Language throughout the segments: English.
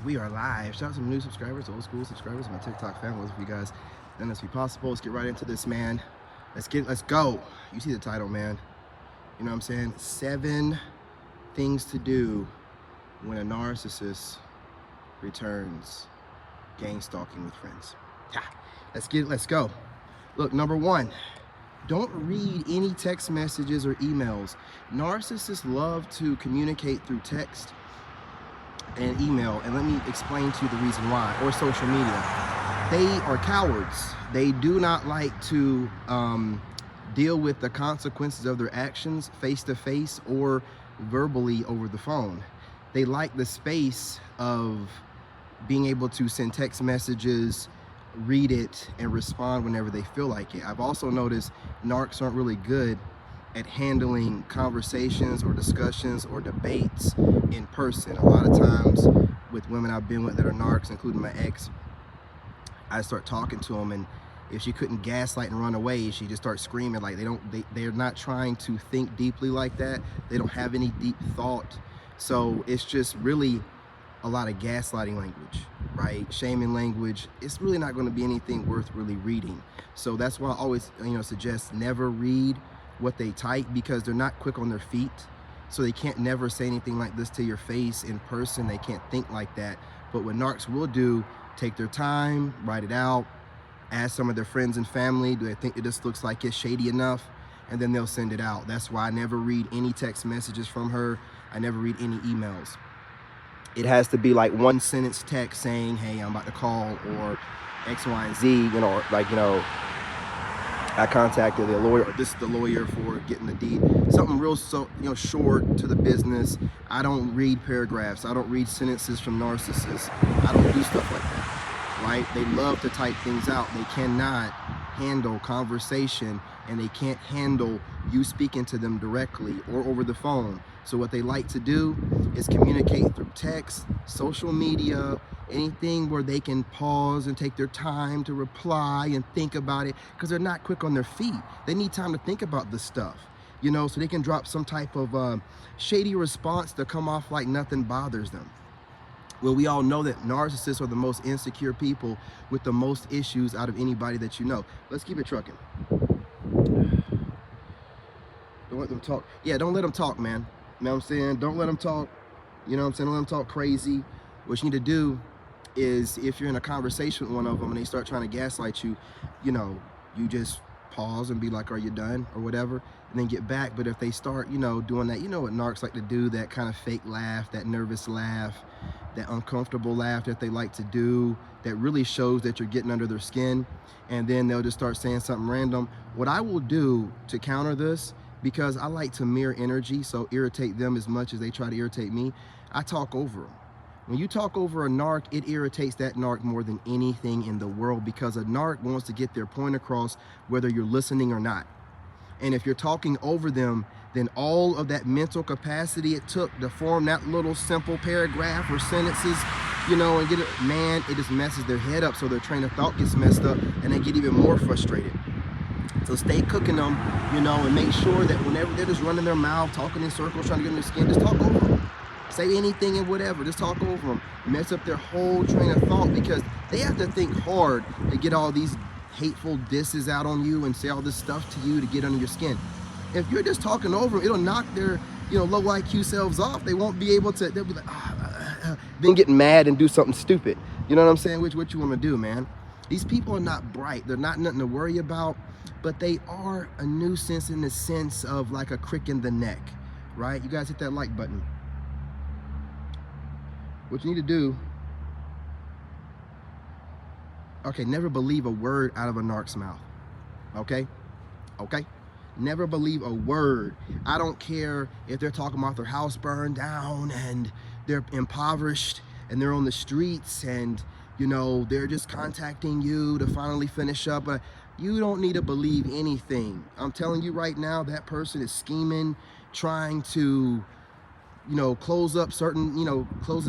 We are live. Shout out to my new subscribers, old school subscribers, my TikTok family. If you guys done this be possible, let's get right into this, man. Let's go. You see the title, man. You know what I'm saying? 7 things to do when a narcissist returns gang stalking with friends. Yeah, let's go. Look, number 1, don't read any text messages or emails. Narcissists love to communicate through text and email, and let me explain to you the reason why, or social media. They are cowards. They do not like to deal with the consequences of their actions face to face or verbally over the phone. They like the space of being able to send text messages, read it, and respond whenever they feel like it. I've also noticed narcs aren't really good at handling conversations or discussions or debates in person. A lot of times with women I've been with that are narcs, including my ex, I start talking to them, and if she couldn't gaslight and run away, she just starts screaming. Like they're not trying to think deeply like that. They don't have any deep thought. So it's just really a lot of gaslighting language, right? Shaming language. It's really not going to be anything worth really reading. So that's why I always, suggest never read what they type, because they're not quick on their feet. So they can't never say anything like this to your face in person. They can't think like that. But what narcs will do, take their time, write it out, ask some of their friends and family, do they think that this looks like it's shady enough? And then they'll send it out. That's why I never read any text messages from her. I never read any emails. It has to be like 1 sentence text saying, hey, I'm about to call, or X, Y, and Z, I contacted the lawyer, or this is the lawyer for getting the deed. Something real short to the business. I don't read paragraphs. I don't read sentences from narcissists. I don't do stuff like that, right? They love to type things out. They cannot handle conversation, and they can't handle you speaking to them directly or over the phone. So what they like to do is communicate through text, social media, anything where they can pause and take their time to reply and think about it, because they're not quick on their feet. They need time to think about this stuff, so they can drop some type of shady response to come off like nothing bothers them. Well, we all know that narcissists are the most insecure people with the most issues out of anybody that you know. Let's keep it trucking. Don't let them talk. Yeah, don't let them talk, man. You know what I'm saying? Don't let them talk. You know what I'm saying? Don't let them talk crazy. What you need to do is, if you're in a conversation with one of them and they start trying to gaslight you, you just pause and be like, are you done, or whatever, and then get back. But if they start, doing that, what narcs like to do, that kind of fake laugh, that nervous laugh, that uncomfortable laugh that they like to do, that really shows that you're getting under their skin, and then they'll just start saying something random. What I will do to counter this, because I like to mirror energy, so irritate them as much as they try to irritate me, I talk over them. When you talk over a narc, it irritates that narc more than anything in the world, because a narc wants to get their point across whether you're listening or not. And if you're talking over them, then all of that mental capacity it took to form that little simple paragraph or sentences, and get it, man, it just messes their head up, so their train of thought gets messed up, and they get even more frustrated. So stay cooking them, and make sure that whenever they're just running their mouth, talking in circles, trying to get in their skin, just talk over them. Say anything and whatever, just talk over them. Mess up their whole train of thought, because they have to think hard to get all these hateful disses out on you and say all this stuff to you to get under your skin. If you're just talking over them, it'll knock their low IQ selves off. They won't be able to, they'll be like, then get mad and do something stupid. You know what I'm saying? What you want to do, man. These people are not bright. They're not nothing to worry about, but they are a nuisance in the sense of like a crick in the neck, right? You guys hit that like button. What you need to do, okay, never believe a word out of a narc's mouth, okay? Never believe a word. I don't care if they're talking about their house burned down and they're impoverished and they're on the streets and, they're just contacting you to finally finish up. You don't need to believe anything. I'm telling you right now, that person is scheming, trying to you know, closing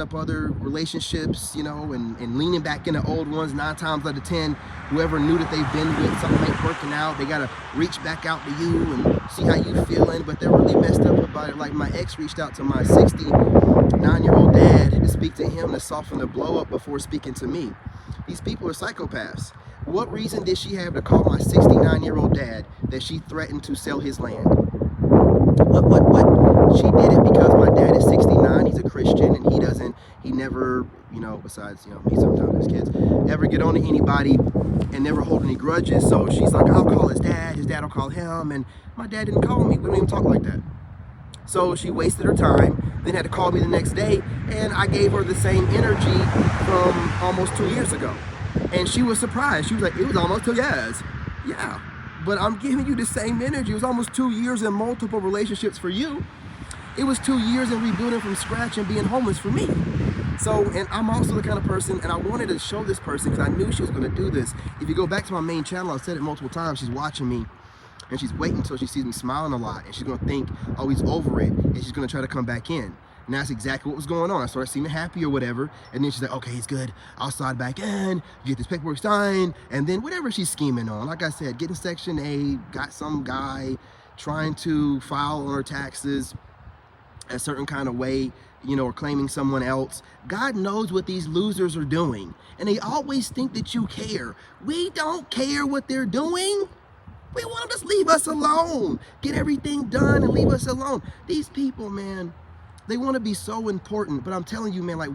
up other relationships, you know, and leaning back into old ones. 9 times out of 10, whoever knew that they've been with, something ain't working out, they gotta reach back out to you and see how you feeling, but they're really messed up about it. Like, my ex reached out to my 69-year-old dad to speak to him to soften the blow up before speaking to me. These people are psychopaths. What reason did she have to call my 69-year-old dad that she threatened to sell his land? What? She did it because my dad is 69, he's a Christian, and he never, you know, besides, you know, me sometimes, his kids, ever get on to anybody and never hold any grudges. So she's like, I'll call his dad will call him, and my dad didn't call me. We don't even talk like that. So she wasted her time, then had to call me the next day, and I gave her the same energy from almost 2 years ago. And she was surprised. She was like, it was almost 2 years. Yeah, but I'm giving you the same energy. It was almost 2 years in multiple relationships for you. It was 2 years in rebuilding from scratch and being homeless for me. So, and I'm also the kind of person, and I wanted to show this person because I knew she was going to do this. If you go back to my main channel, I've said it multiple times, she's watching me, and she's waiting until she sees me smiling a lot, and she's going to think, oh, he's over it, and she's going to try to come back in. And that's exactly what was going on. I started seeming happy or whatever, and then she's like, okay, he's good, I'll slide back in, get this paperwork signed, and then whatever she's scheming on. Like I said, getting Section 8, got some guy trying to file on her taxes a certain kind of way, you know, or claiming someone else. God knows what these losers are doing, and they always think that you care. We don't care what they're doing. We want them to just leave us alone, get everything done and leave us alone. These people, man, they want to be so important, but I'm telling you, man, like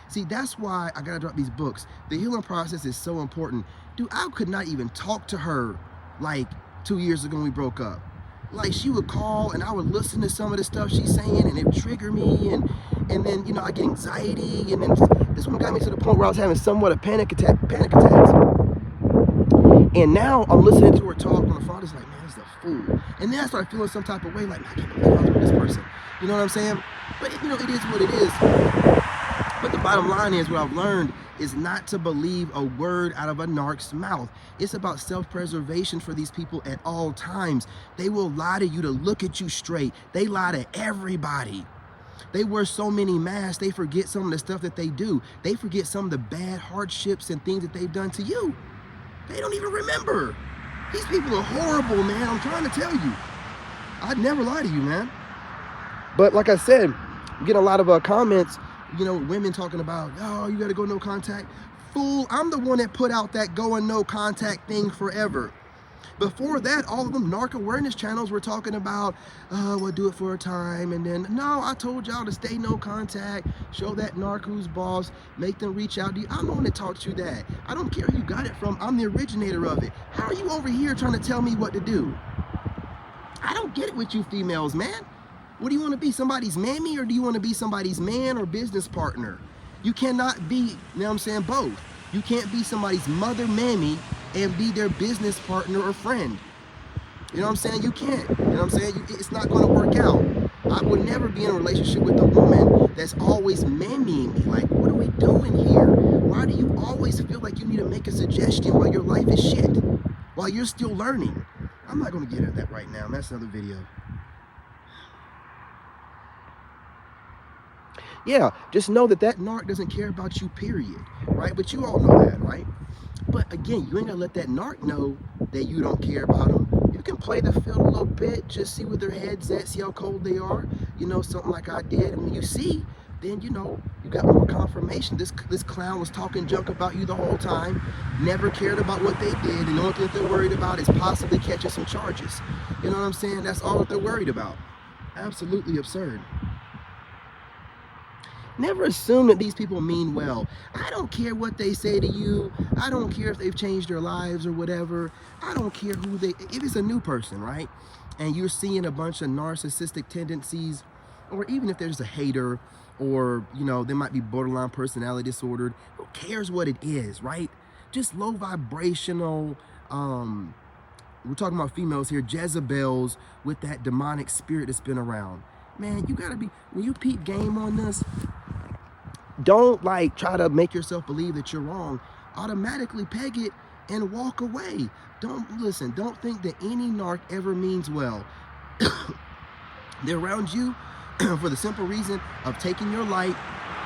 see, that's why I gotta drop these books. The healing process is so important. Dude, I could not even talk to her like 2 years ago when we broke up. Like, she would call and I would listen to some of the stuff she's saying and it would trigger me, and then, you know, I get anxiety, and then this one got me to the point where I was having somewhat of panic attacks. And now I'm listening to her talk on the phone, it's like, man, this is a fool. And then I started feeling some type of way, like, man, I can't believe I was with this person. You know what I'm saying? But, you know, it is what it is. But the bottom line is, what I've learned is not to believe a word out of a narc's mouth. It's about self-preservation for these people at all times. They will lie to you to look at you straight. They lie to everybody. They wear so many masks, they forget some of the stuff that they do. They forget some of the bad hardships and things that they've done to you. They don't even remember. These people are horrible, man. I'm trying to tell you. I'd never lie to you, man. But like I said, I'm getting a lot of comments, you know, women talking about, oh, you got to go no contact. Fool, I'm the one that put out that going no contact thing forever. Before that, all of them narc awareness channels were talking about, we'll do it for a time, and then, no, I told y'all to stay no contact, show that narc who's boss, make them reach out to you. I'm the one that taught you that. I don't care who you got it from, I'm the originator of it. How are you over here trying to tell me what to do? I don't get it with you females, man. What do you want to be, somebody's mammy, or do you want to be somebody's man or business partner? You cannot be, you know what I'm saying, both. You can't be somebody's mother mammy and be their business partner or friend. You know what I'm saying? You can't. You know what I'm saying? It's not going to work out. I would never be in a relationship with a woman that's always mammying me. Like, what are we doing here? Why do you always feel like you need to make a suggestion while your life is shit? While you're still learning? I'm not going to get into that right now. That's another video. Yeah, just know that that narc doesn't care about you, period. Right? But you all know that, right? But again, you ain't gonna let that narc know that you don't care about them. You can play the field a little bit, just see where their head's at, see how cold they are, you know, something like I did. And when you see, then, you know, you got more confirmation. This clown was talking junk about you the whole time, never cared about what they did, and the only thing that they're worried about is possibly catching some charges. You know what I'm saying? That's all that they're worried about. Absolutely absurd. Never assume that these people mean well. I don't care what they say to you. I don't care if they've changed their lives or whatever. I don't care who they, if it's a new person, right? And you're seeing a bunch of narcissistic tendencies, or even if there's a hater, or, you know, they might be borderline personality disordered. Who cares what it is, right? Just low vibrational, we're talking about females here, Jezebels with that demonic spirit that's been around. Man, you gotta be, when you peep game on this, don't like try to make yourself believe that you're wrong. Automatically peg it and walk away. Don't listen, don't think that any narc ever means well. They're around you for the simple reason of taking your light,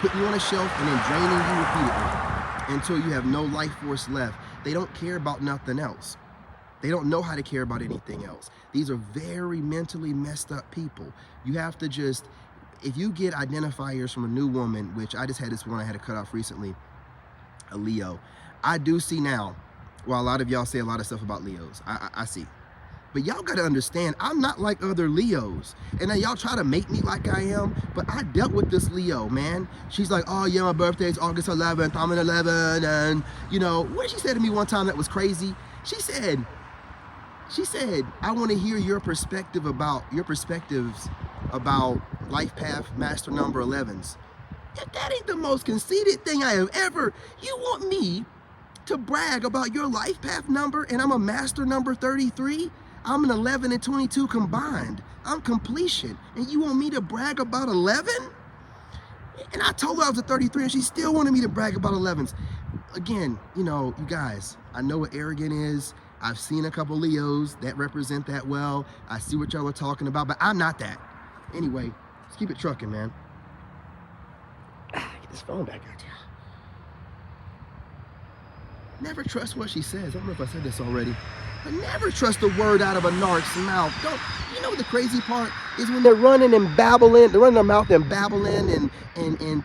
putting you on a shelf, and then draining you repeatedly until you have no life force left. They don't care about nothing else. They don't know how to care about anything else. These are very mentally messed up people. You have to just, if you get identifiers from a new woman, which I just had this one I had to cut off recently, a Leo, I do see now, while a lot of y'all say a lot of stuff about Leos, I see. But y'all gotta understand, I'm not like other Leos. And now y'all try to make me like I am, but I dealt with this Leo, man. She's like, oh yeah, my birthday's August 11th, I'm an 11, and you know, what did she say to me one time that was crazy? She said, I wanna hear your perspectives about life path master number 11s. If that ain't the most conceited thing I have ever, you want me to brag about your life path number and I'm a master number 33? I'm an 11 and 22 combined. I'm completion. And you want me to brag about 11? And I told her I was a 33 and she still wanted me to brag about 11s. Again, you know, you guys, I know what arrogant is. I've seen a couple Leos that represent that well. I see what y'all are talking about, but I'm not that. Anyway, let's keep it trucking, man. Get this phone back out here. Never trust what she says. I don't know if I said this already. But never trust a word out of a narc's mouth. Don't, you know the crazy part is when they're running and babbling, they're running their mouth and babbling and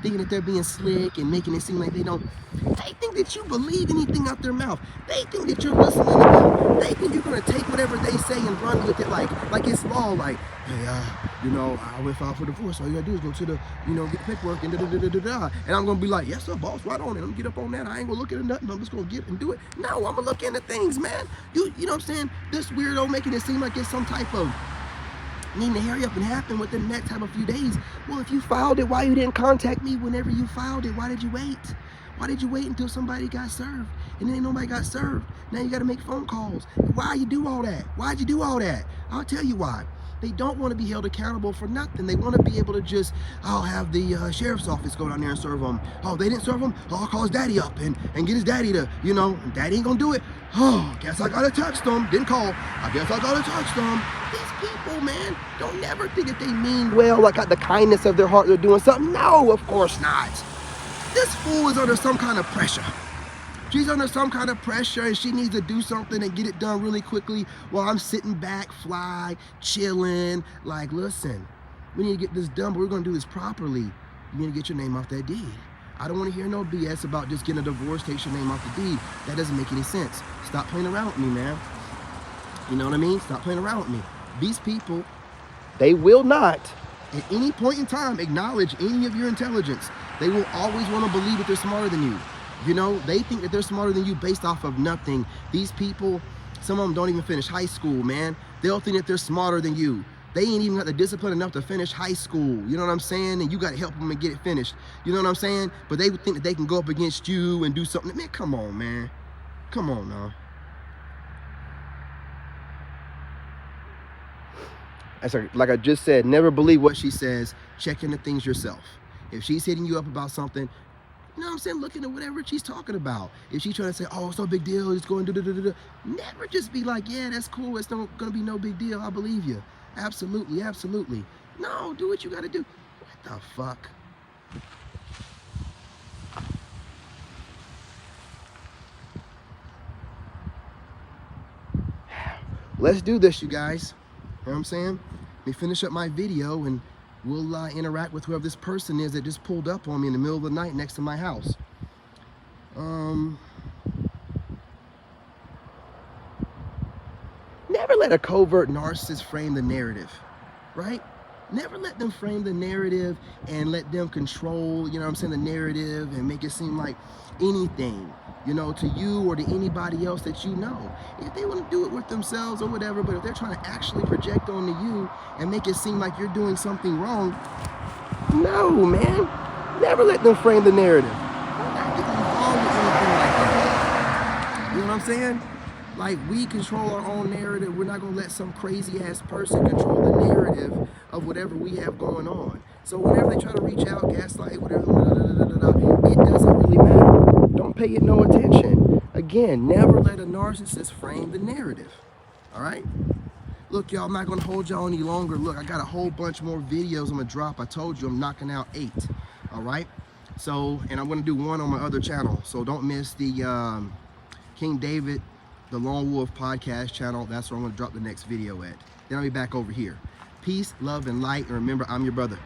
thinking that they're being slick and making it seem like they think that you believe anything out their mouth. They think that you're listening to them. They think you're gonna take whatever they say and run with it like it's law, like, hey, you know, I went file for divorce. All you gotta do is go to the, you know, get the paperwork and da-da-da-da-da-da. And I'm gonna be like, yes sir, boss, right on it. I'm gonna get up on that. I ain't gonna look at nothing. I'm just gonna get and do it. No, I'm gonna look into things, man. You know what I'm saying? This weirdo making it seem like it's some type of needing to hurry up and happen within the next time a few days. Well, if you filed it, why you didn't contact me whenever you filed it? Why did you wait? Why did you wait until somebody got served? And then nobody got served. Now you got to make phone calls. Why you do all that? Why'd you do all that? I'll tell you why. They don't want to be held accountable for nothing. They want to be able to just, I'll have the sheriff's office go down there and serve them. Oh, they didn't serve them? Oh, I'll call his daddy up and get his daddy to, you know, daddy ain't gonna do it. Oh, guess I gotta touch them. Didn't call. I guess I gotta touch them. These people, man, don't never think that they mean well, like out the kindness of their heart they're doing something. No, of course not. This fool is under some kind of pressure. She's under some kind of pressure and she needs to do something and get it done really quickly while I'm sitting back, fly, chilling. Like, listen, we need to get this done, but we're gonna do this properly. You need to get your name off that deed. I don't want to hear no BS about just getting a divorce, take your name off the deed. That doesn't make any sense. Stop playing around with me, man. You know what I mean? Stop playing around with me. These people, they will not at any point in time acknowledge any of your intelligence. They will always want to believe that they're smarter than you. You know, they think that they're smarter than you based off of nothing. These people, some of them don't even finish high school, man. They'll think that they're smarter than you. They ain't even got the discipline enough to finish high school. You know what I'm saying? And you got to help them and get it finished. You know what I'm saying? But they would think that they can go up against you and do something. Man, come on, man. Come on now. Like I just said, never believe what she says. Check into things yourself. If she's hitting you up about something, you know what I'm saying? Look into whatever she's talking about. If she's trying to say, oh, it's no big deal, it's going to never just be like, yeah, that's cool. It's not going to be no big deal. I believe you. Absolutely, absolutely. No, do what you got to do. What the fuck? Let's do this, you guys. You know what I'm saying? Let me finish up my video and we'll interact with whoever this person is that just pulled up on me in the middle of the night next to my house. Never let a covert narcissist frame the narrative, right? Never let them frame the narrative and let them control, you know what I'm saying, the narrative and make it seem like anything, you know, to you or to anybody else that you know. If they want to do it with themselves or whatever, but if they're trying to actually project onto you and make it seem like you're doing something wrong, no, man. Never let them frame the narrative. I'm not getting involved with anything like that. You know what I'm saying? Like, we control our own narrative. We're not going to let some crazy ass person control the narrative of whatever we have going on. So whenever they try to reach out, gaslight, whatever, it doesn't really matter. Don't pay it no attention. Again, never let a narcissist frame the narrative. All right? Look, y'all, I'm not gonna hold y'all any longer. Look, I got a whole bunch more videos I'm gonna drop. I told you I'm knocking out 8, all right? So, and I'm gonna do one on my other channel. So don't miss the King David, the Lone Wolf podcast channel. That's where I'm gonna drop the next video at. Then I'll be back over here. Peace, love, and light. And remember, I'm your brother.